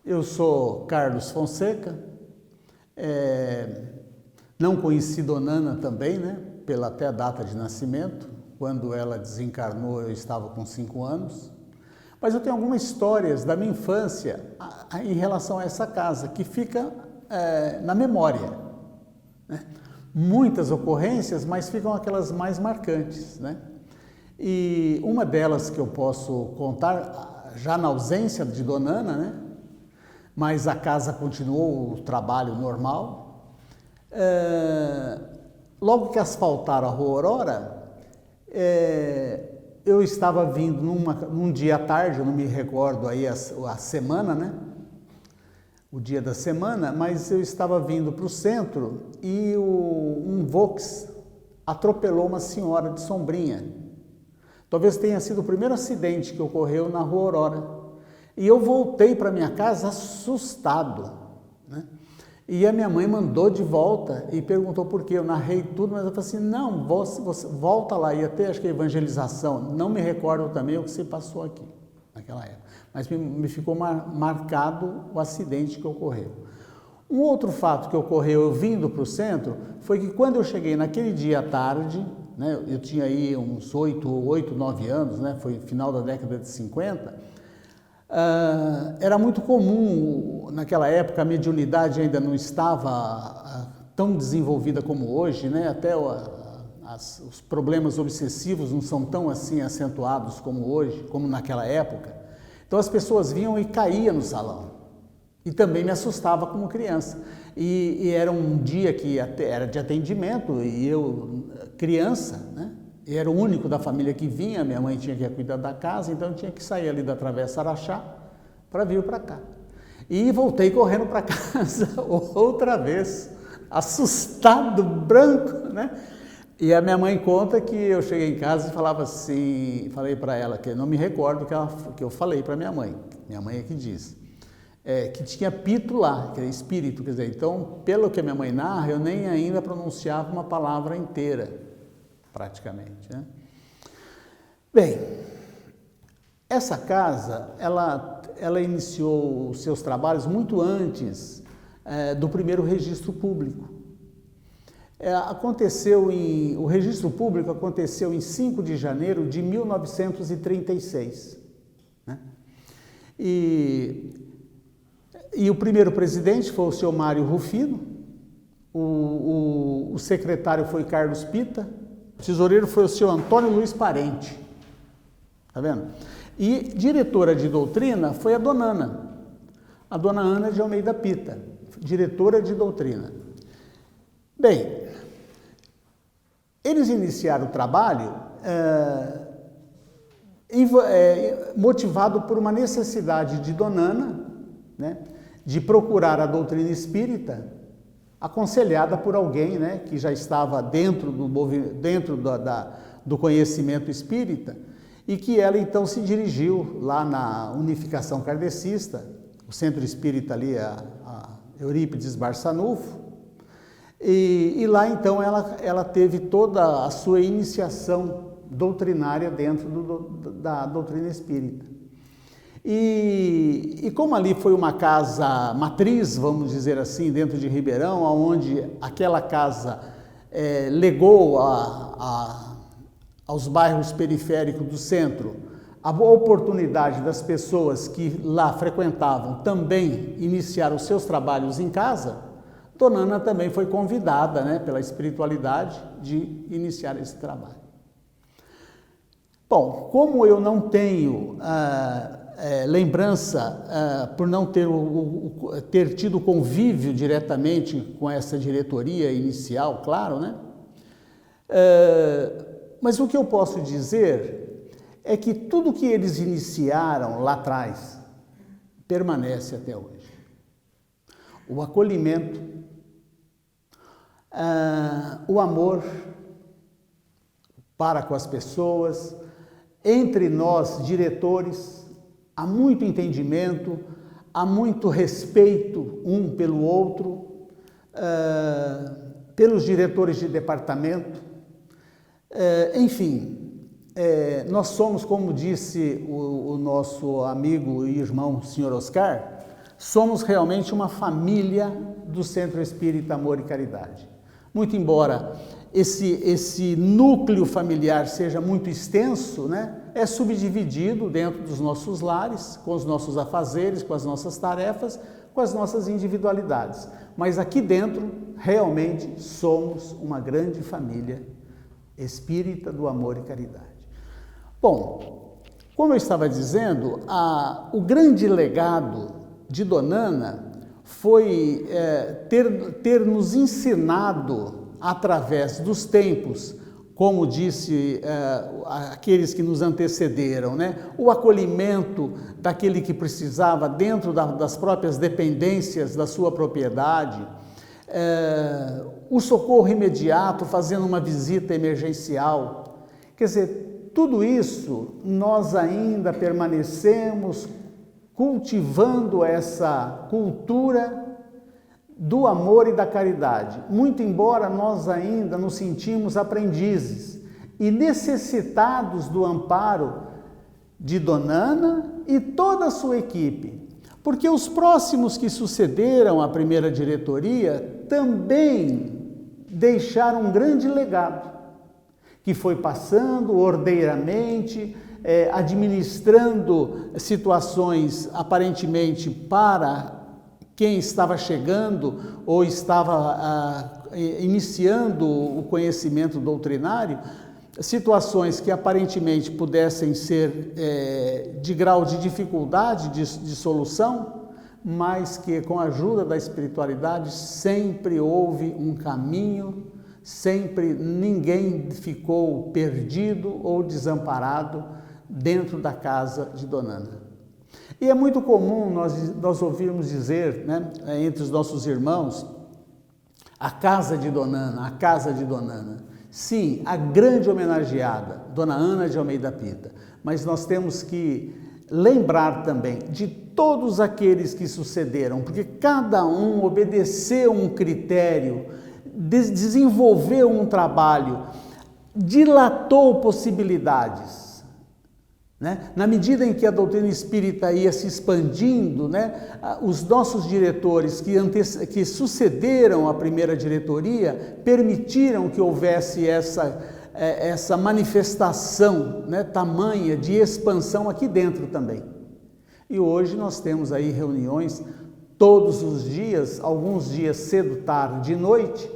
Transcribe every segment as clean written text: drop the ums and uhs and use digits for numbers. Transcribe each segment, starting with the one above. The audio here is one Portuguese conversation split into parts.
Eu sou Carlos Fonseca, não conheci Dona Ana também, né, pela até a data de nascimento. Quando ela desencarnou eu estava com 5 anos, mas eu tenho algumas histórias da minha infância em relação a essa casa, que fica na memória, né? Muitas ocorrências, mas ficam aquelas mais marcantes, né? E uma delas que eu posso contar, já na ausência de Dona Ana, né? Mas a casa continuou o trabalho normal. Logo que asfaltaram a Rua Aurora, eu estava vindo num dia à tarde, eu não me recordo aí a semana, né? O dia da semana, mas eu estava vindo para o centro e um Vox atropelou uma senhora de sombrinha. Talvez tenha sido o primeiro acidente que ocorreu na Rua Aurora. E eu voltei para minha casa assustado, né? E a minha mãe mandou de volta e perguntou por quê. Eu narrei tudo, mas ela falou assim, não, você volta lá, e até acho que a evangelização, não me recordo também o que se passou aqui, naquela época. Mas me ficou marcado o acidente que ocorreu. Um outro fato que ocorreu eu vindo para o centro, foi que quando eu cheguei naquele dia à tarde, né, eu tinha aí uns 8, 9 anos, né, foi final da década de 50, era muito comum, naquela época a mediunidade ainda não estava tão desenvolvida como hoje, né? Até os problemas obsessivos não são tão assim acentuados como hoje, como naquela época. Então as pessoas vinham e caíam no salão, e também me assustava como criança. E era um dia que era de atendimento, e eu, criança, né? Eu era o único da família que vinha, minha mãe tinha que cuidar da casa, então eu tinha que sair ali da Travessa Araxá para vir para cá. E voltei correndo para casa outra vez, assustado, branco, né? E a minha mãe conta que eu cheguei em casa e falava assim, falei para ela, que eu não me recordo que eu falei para minha mãe é que diz, que tinha pito lá, que era espírito, quer dizer, então, pelo que a minha mãe narra, eu nem ainda pronunciava uma palavra inteira, praticamente, né? Bem, essa casa, ela iniciou os seus trabalhos muito antes do primeiro registro público. O registro público aconteceu em 5 de janeiro de 1936, né? E o primeiro presidente foi o senhor Mário Rufino, o secretário foi Carlos Pita, o tesoureiro foi o senhor Antônio Luiz Parente, tá vendo? E diretora de doutrina foi a Dona Ana, a Dona Ana de Almeida Pita, diretora de doutrina. Bem, eles iniciaram o trabalho motivado por uma necessidade de Dona Ana, né, de procurar a doutrina espírita, aconselhada por alguém, né, que já estava dentro do conhecimento espírita, e que ela então se dirigiu lá na Unificação Kardecista, o centro espírita ali, a Eurípides Barçanufo, e lá então ela teve toda a sua iniciação doutrinária dentro da doutrina espírita. E como ali foi uma casa matriz, vamos dizer assim, dentro de Ribeirão, onde aquela casa legou aos bairros periféricos do centro a oportunidade das pessoas que lá frequentavam também iniciar os seus trabalhos em casa, Dona Ana também foi convidada, né, pela espiritualidade de iniciar esse trabalho. Bom, como eu não tenho lembrança, por não ter tido convívio diretamente com essa diretoria inicial, claro, né? Mas o que eu posso dizer é que tudo que eles iniciaram lá atrás permanece até hoje. O acolhimento, o amor para com as pessoas, entre nós diretores, há muito entendimento, há muito respeito um pelo outro, pelos diretores de departamento, enfim, nós somos, como disse o nosso amigo e irmão, senhor Oscar, Somos realmente uma família do Centro Espírita Amor e Caridade. Muito embora esse núcleo familiar seja muito extenso, né, é subdividido dentro dos nossos lares, com os nossos afazeres, com as nossas tarefas, com as nossas individualidades. Mas aqui dentro, realmente, somos uma grande família espírita do amor e caridade. Bom, como eu estava dizendo, o grande legado de Dona Ana foi ter nos ensinado, através dos tempos, como disse aqueles que nos antecederam, né? O acolhimento daquele que precisava dentro das próprias dependências da sua propriedade, o socorro imediato, fazendo uma visita emergencial. Quer dizer, tudo isso nós ainda permanecemos cultivando essa cultura do amor e da caridade, muito embora nós ainda nos sentimos aprendizes e necessitados do amparo de Dona Ana e toda a sua equipe, porque os próximos que sucederam à primeira diretoria também deixaram um grande legado, que foi passando ordeiramente, administrando situações aparentemente para quem estava chegando ou estava iniciando o conhecimento doutrinário, situações que aparentemente pudessem ser de grau de dificuldade de solução, mas que com a ajuda da espiritualidade sempre houve um caminho, sempre ninguém ficou perdido ou desamparado dentro da casa de Dona Ana. E é muito comum nós ouvirmos dizer, né, entre os nossos irmãos, a casa de Dona Ana, a casa de Dona Ana. Sim, a grande homenageada, Dona Ana de Almeida Pita. Mas nós temos que lembrar também de todos aqueles que sucederam, porque cada um obedeceu um critério, desenvolveu um trabalho, dilatou possibilidades. Na medida em que a doutrina espírita ia se expandindo, né, os nossos diretores que sucederam à primeira diretoria permitiram que houvesse essa manifestação, né, tamanha de expansão aqui dentro também. E hoje nós temos aí reuniões todos os dias, alguns dias cedo, tarde e noite,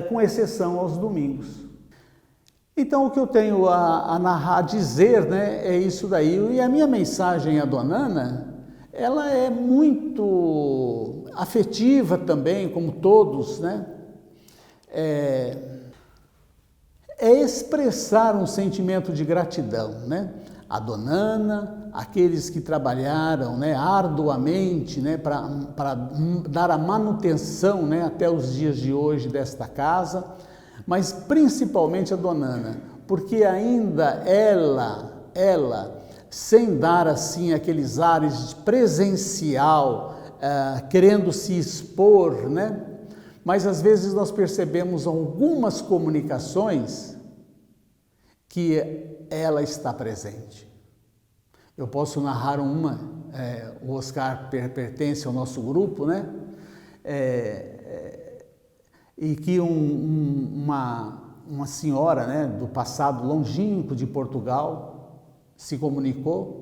com exceção aos domingos. Então, o que eu tenho a narrar, a dizer, né, é isso daí. E a minha mensagem à Dona Ana, ela é muito afetiva também, como todos, né? É expressar um sentimento de gratidão, né? A Dona Ana, aqueles que trabalharam, né, arduamente, né, para dar a manutenção, né, até os dias de hoje desta casa, mas principalmente a Dona Ana, porque ainda ela, sem dar assim aqueles ares de presencial, querendo se expor, né? Mas às vezes nós percebemos algumas comunicações que ela está presente. Eu posso narrar uma, o Oscar pertence ao nosso grupo, né? E que uma senhora, né, do passado longínquo de Portugal se comunicou,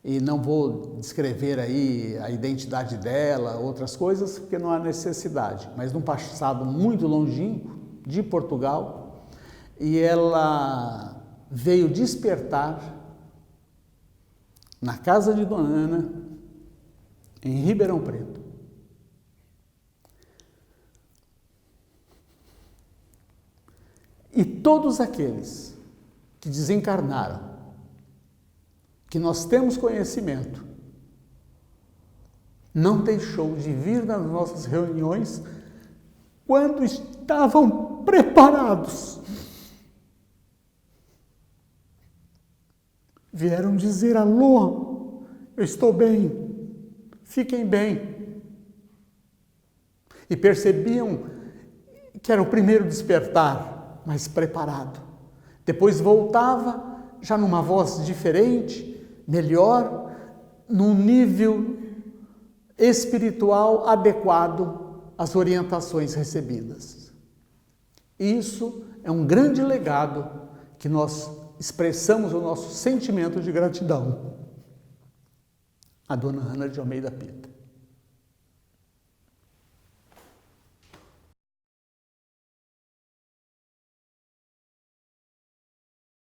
e não vou descrever aí a identidade dela, outras coisas, porque não há necessidade, mas num passado muito longínquo de Portugal, e ela veio despertar na casa de Dona Ana, em Ribeirão Preto. E todos aqueles que desencarnaram, que nós temos conhecimento, não deixou de vir nas nossas reuniões quando estavam preparados. Vieram dizer: alô, eu estou bem, fiquem bem. E percebiam que era o primeiro despertar, mas preparado. Depois voltava, já numa voz diferente, melhor, num nível espiritual adequado às orientações recebidas. Isso é um grande legado que nós expressamos o nosso sentimento de gratidão à dona Ana de Almeida Pita.